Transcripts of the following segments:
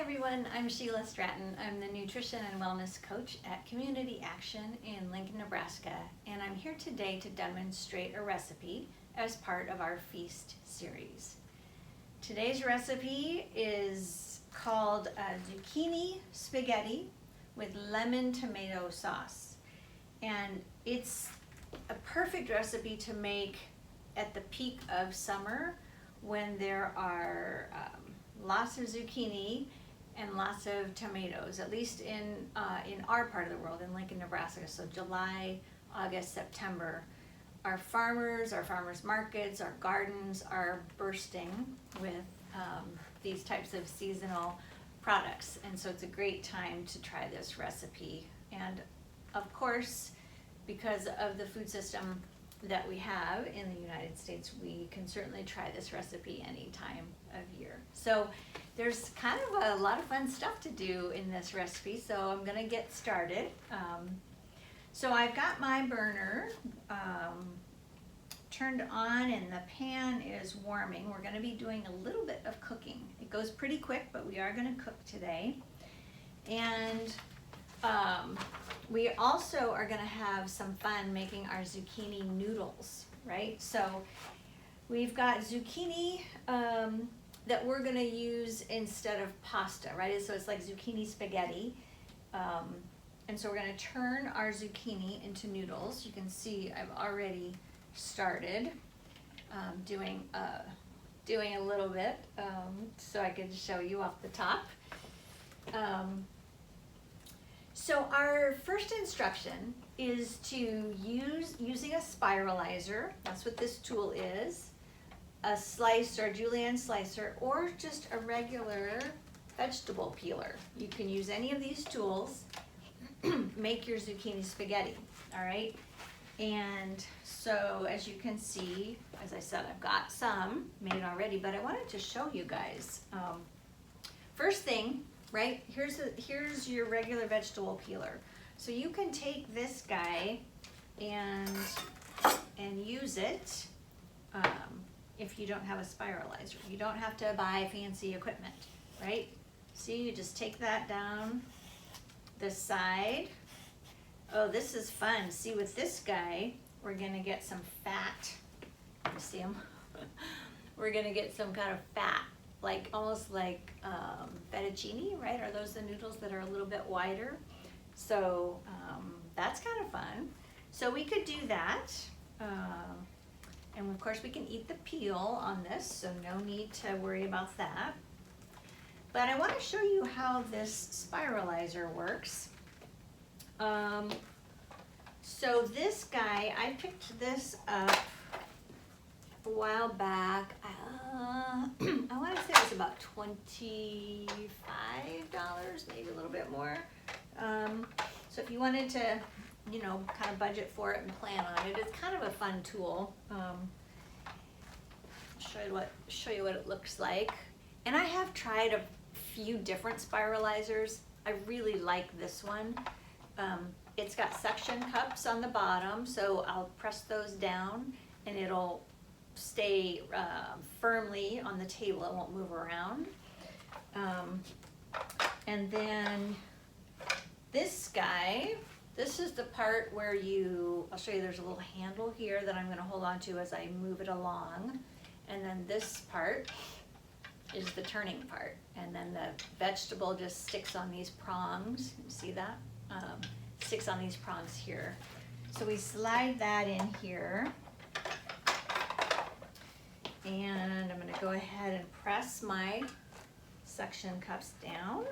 everyone, I'm Sheila Stratton. I'm the Nutrition and Wellness Coach at Community Action in Lincoln, Nebraska, and I'm here today to demonstrate a recipe as part of our Feast series. Today's recipe is called zucchini spaghetti with lemon tomato sauce, and it's a perfect recipe to make at the peak of summer when there are lots of zucchini and lots of tomatoes, at least in our part of the world, in Lincoln, Nebraska. So July, August, September, our farmers markets, our gardens are bursting with these types of seasonal products. And so it's a great time to try this recipe. And of course, because of the food system that we have in the United States, we can certainly try this recipe any time of year. So there's kind of a lot of fun stuff to do in this recipe, so I'm gonna get started. So I've got my burner turned on and the pan is warming. We're gonna be doing a little bit of cooking. It goes pretty quick, but we are gonna cook today. And we also are gonna have some fun making our zucchini noodles, right? So we've got zucchini that we're gonna use instead of pasta, right? So it's like zucchini spaghetti. And so we're gonna turn our zucchini into noodles. You can see I've already started doing a little bit so I can show you off the top. So our first instruction is to using a spiralizer, that's what this tool is, a slicer, julienne slicer, or just a regular vegetable peeler. You can use any of these tools, make your zucchini spaghetti, all right? And so as you can see, as I said, I've got some made already, but I wanted to show you guys. First thing, right, here's your regular vegetable peeler. So you can take this guy and use it if you don't have a spiralizer. You don't have to buy fancy equipment, right? See, you just take that down this side. Oh, this is fun. See, with this guy, we're gonna get some fat. You see him? We're gonna get some kind of fat, like almost like fettuccine, right? Are those the noodles that are a little bit wider? So that's kind of fun. So we could do that. And of course we can eat the peel on this, so no need to worry about that. But I want to show you how this spiralizer works. So this guy, I picked this up a while back. I want to say it was about $25, maybe a little bit more. So if you wanted to, kind of budget for it and plan on it, it's kind of a fun tool. Show you what it looks like. And I have tried a few different spiralizers. I really like this one. It's got suction cups on the bottom, so I'll press those down and it'll stay firmly on the table. It won't move around. And then this guy, this is the part where I'll show you, there's a little handle here that I'm going to hold on to as I move it along. And then this part is the turning part. And then the vegetable just sticks on these prongs. You see that? Sticks on these prongs here. So we slide that in here. And I'm going to go ahead and press my suction cups down.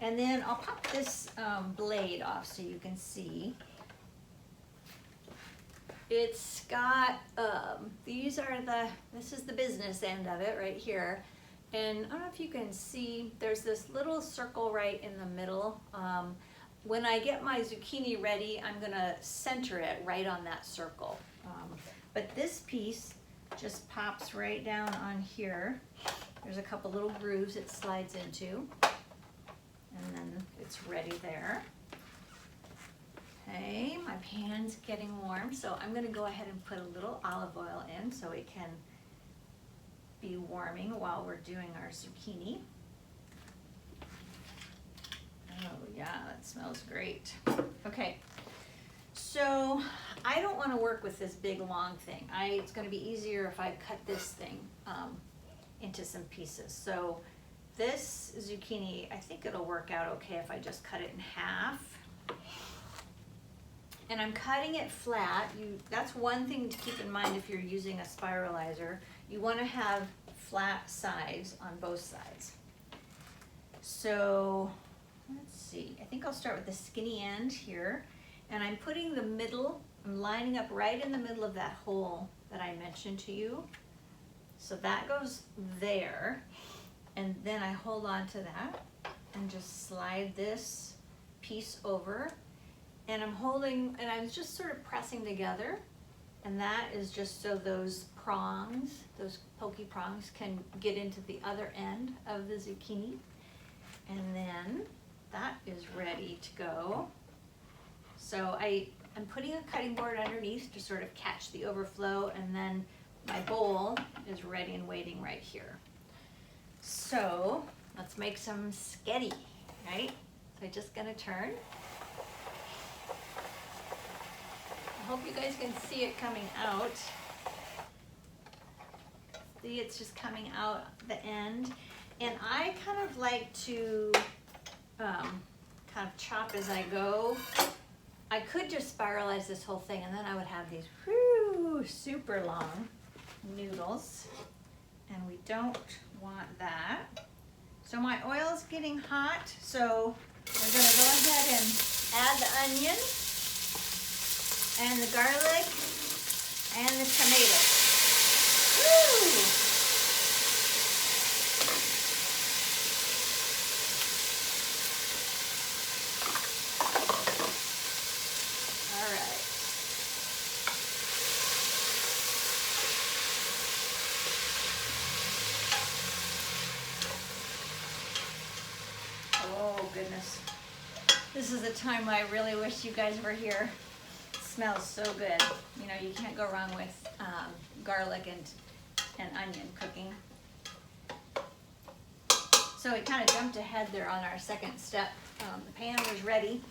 And then I'll pop this blade off so you can see. It's got, this is the business end of it right here. And I don't know if you can see, there's this little circle right in the middle. When I get my zucchini ready, I'm gonna center it right on that circle. But this piece just pops right down on here. There's a couple little grooves it slides into. And then it's ready there. Okay, my pan's getting warm, so I'm gonna go ahead and put a little olive oil in so it can be warming while we're doing our zucchini. smells great. Okay, so I don't want to work with this big long thing. It's going to be easier if I cut this thing into some pieces. So this zucchini, I think it'll work out okay if I just cut it in half. And I'm cutting it flat. That's one thing to keep in mind if you're using a spiralizer. You want to have flat sides on both sides. So let's see, I think I'll start with the skinny end here. And I'm putting the middle, I'm lining up right in the middle of that hole that I mentioned to you. So that goes there. And then I hold on to that and just slide this piece over. And I'm holding, and I'm just sort of pressing together. And that is just so those prongs, those pokey prongs, can get into the other end of the zucchini. And then that is ready to go. So I'm putting a cutting board underneath to sort of catch the overflow, and then my bowl is ready and waiting right here. So let's make some spaghetti, right? So I'm just gonna turn. I hope you guys can see it coming out. See, it's just coming out the end. And I kind of like to kind of chop as I go. I could just spiralize this whole thing and then I would have these super long noodles. And we don't want that. So my oil's getting hot, so we're gonna go ahead and add the onion and the garlic and the tomato. Woo! All right. Oh goodness. This is a time I really wish you guys were here. Smells so good. You know, you can't go wrong with garlic and onion cooking. So it kind of jumped ahead there on our second step. The pan was ready.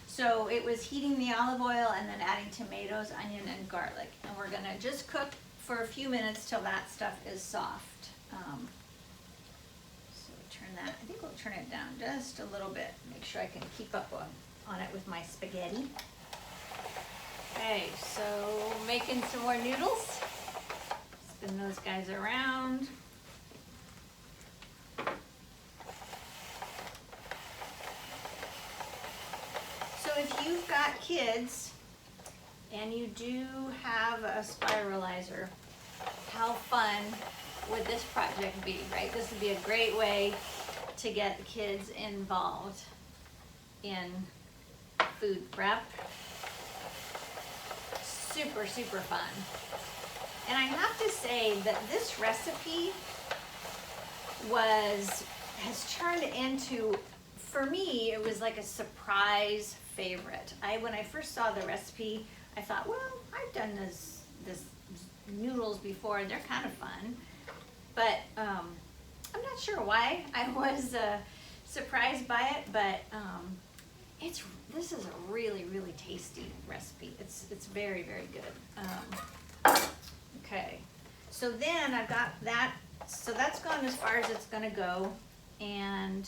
So it was heating the olive oil and then adding tomatoes, onion, and garlic. And we're gonna just cook for a few minutes till that stuff is soft. So turn that, I think we'll turn it down just a little bit. Make sure I can keep up on it with my spaghetti. Okay, so making some more noodles. Spin those guys around. So if you've got kids and you do have a spiralizer, how fun would this project be, right? This would be a great way to get the kids involved in food prep. Super, super fun. And I have to say that this recipe has turned into, for me, it was like a surprise favorite. When I first saw the recipe, I thought, well, I've done this noodles before and they're kind of fun. But I'm not sure why I was surprised by it, but this is a really, really tasty recipe. It's very, very good. Okay, so then I've got that, so that's gone as far as it's gonna go. And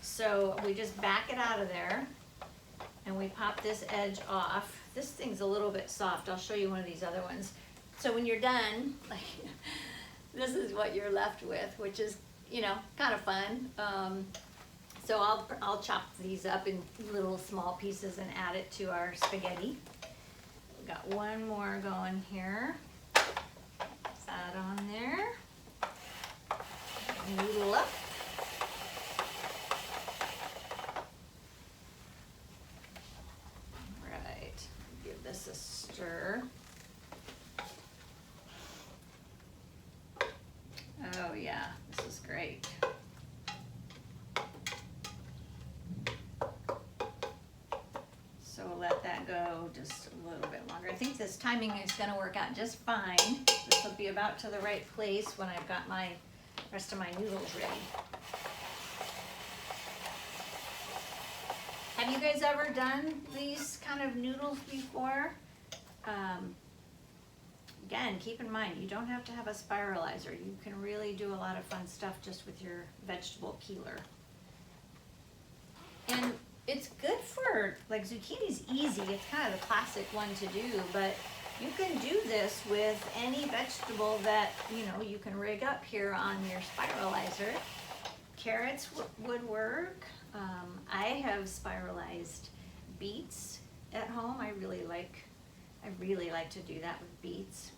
so we just back it out of there and we pop this edge off. This thing's a little bit soft. I'll show you one of these other ones. So when you're done, like, this is what you're left with, which is, you know, kind of fun. So I'll chop these up in little small pieces and add it to our spaghetti. We've got one more going here. Put that on there. Noodle up. Right, give this a stir. Oh yeah, this is great. So we'll let that go just a little bit longer. I think this timing is going to work out just fine. This will be about to the right place when I've got my rest of my noodles ready. Have you guys ever done these kind of noodles before? Again, keep in mind, you don't have to have a spiralizer. You can really do a lot of fun stuff just with your vegetable peeler. And it's good for, like, zucchini's easy. It's kind of the classic one to do, but you can do this with any vegetable that, you know, you can rig up here on your spiralizer. Carrots would work. I have spiralized beets at home. I really like to do that with beets.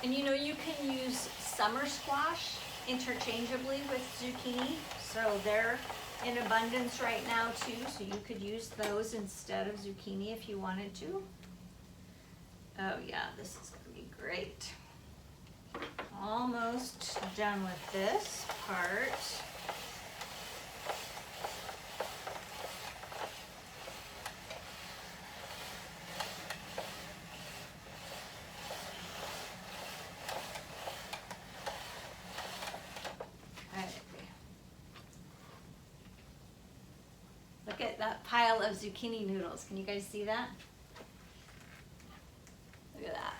And you know, you can use summer squash interchangeably with zucchini. So they're in abundance right now too. So you could use those instead of zucchini if you wanted to. Oh yeah, this is gonna be great. Almost done with this part. Look at that pile of zucchini noodles. Can you guys see that? Look at that.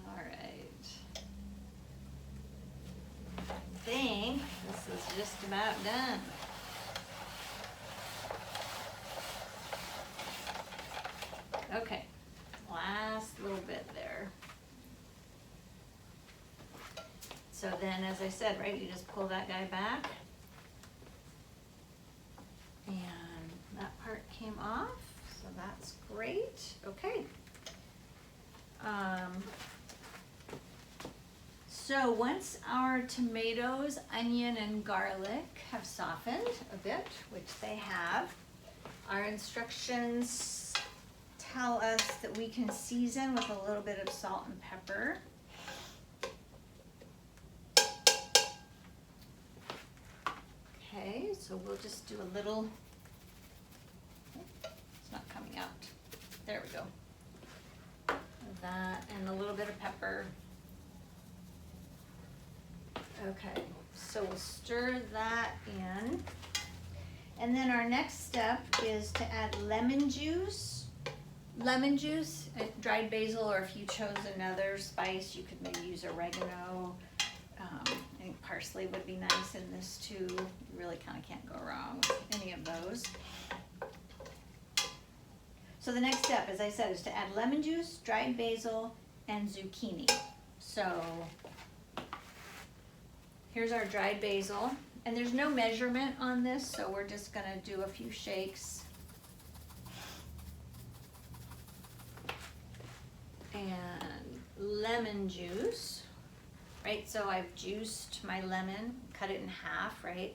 All right. I think this is just about done. Okay, last little bit there. So then, as I said, right, you just pull that guy back. And that part came off, so that's great. Okay. So once our tomatoes, onion, and garlic have softened a bit, which they have, our instructions tell us that we can season with a little bit of salt and pepper. Okay, so we'll just do a little, it's not coming out. There we go. That and a little bit of pepper. Okay, so we'll stir that in. And then our next step is to add lemon juice. Lemon juice, dried basil, or if you chose another spice, you could maybe use oregano. I think parsley would be nice in this too. You really kind of can't go wrong with any of those. So the next step, as I said, is to add lemon juice, dried basil, and zucchini. So here's our dried basil. And there's no measurement on this, so we're just gonna do a few shakes. And lemon juice, right? So I've juiced my lemon, cut it in half, right?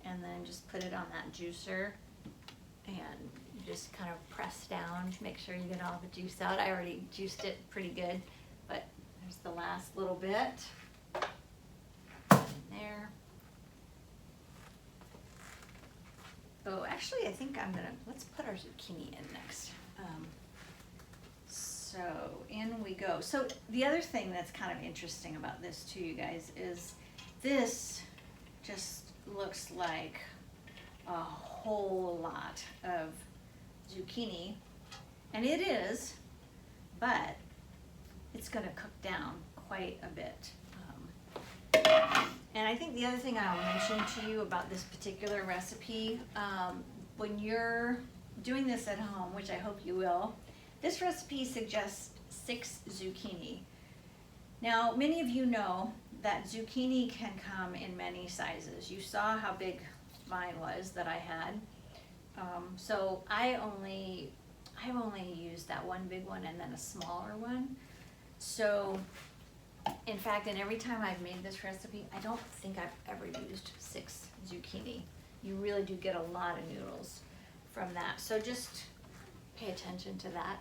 And then just put it on that juicer and you just kind of press down to make sure you get all the juice out. I already juiced it pretty good, but there's the last little bit. There. Oh, actually, I think let's put our zucchini in next. So in we go. So the other thing that's kind of interesting about this too, you guys, is this just looks like a whole lot of zucchini, and it is, but it's gonna cook down quite a bit. And I think the other thing I'll mention to you about this particular recipe, when you're doing this at home, which I hope you will, this recipe suggests 6 zucchini. Now, many of you know that zucchini can come in many sizes. You saw how big mine was that I had. So I've only used that one big one and then a smaller one. So in fact, and every time I've made this recipe, I don't think I've ever used 6 zucchini. You really do get a lot of noodles from that. So just pay attention to that.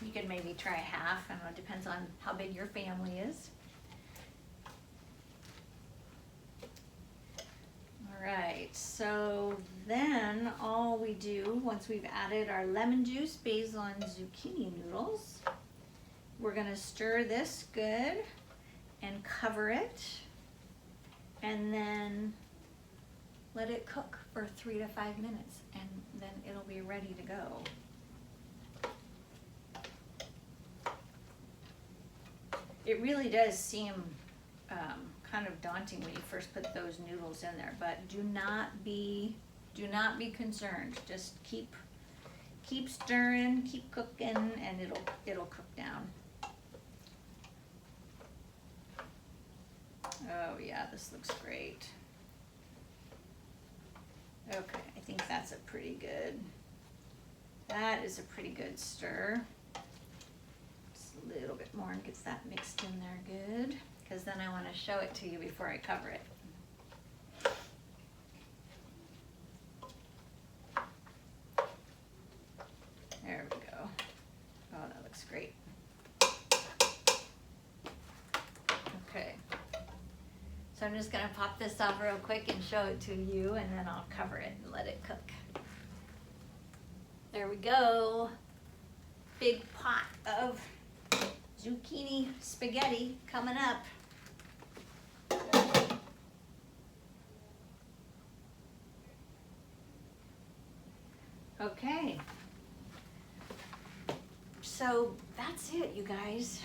You can maybe try half. I don't know, it depends on how big your family is. All right, so then all we do, once we've added our lemon juice, basil, and zucchini noodles, we're gonna stir this good. and cover it, and then let it cook for 3 to 5 minutes, and then it'll be ready to go. It really does seem kind of daunting when you first put those noodles in there, but do not be concerned. Just keep stirring, keep cooking, and it'll cook down. Oh yeah, this looks great. Okay, I think that's a pretty good. That is a pretty good stir. Just a little bit more and gets that mixed in there good, because then I want to show it to you before I cover it. There we go. Oh, that looks great. Okay. So I'm just gonna pop this off real quick and show it to you, and then I'll cover it and let it cook. There we go. Big pot of zucchini spaghetti coming up. Okay. So that's it, you guys.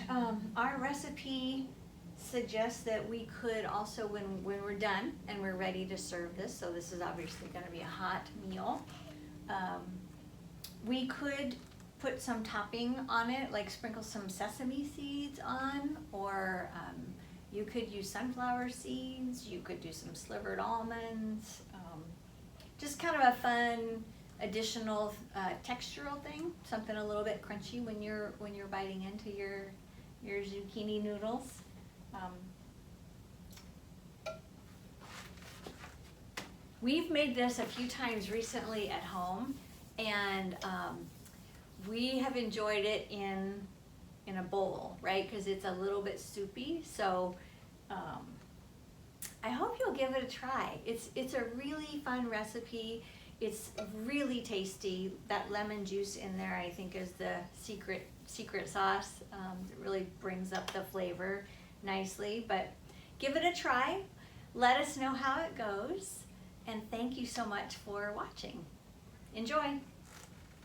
Our recipe suggests that we could also, when we're done and we're ready to serve this, so this is obviously going to be a hot meal, we could put some topping on it, like sprinkle some sesame seeds on, or you could use sunflower seeds, you could do some slivered almonds, just kind of a fun additional textural thing, something a little bit crunchy when you're biting into your zucchini noodles. We've made this a few times recently at home, and we have enjoyed it in a bowl, right? Because it's a little bit soupy. So I hope you'll give it a try. It's a really fun recipe. It's really tasty. That lemon juice in there, I think, is the secret sauce. It really brings up the flavor nicely. But give it a try. Let us know how it goes. And thank you so much for watching. Enjoy.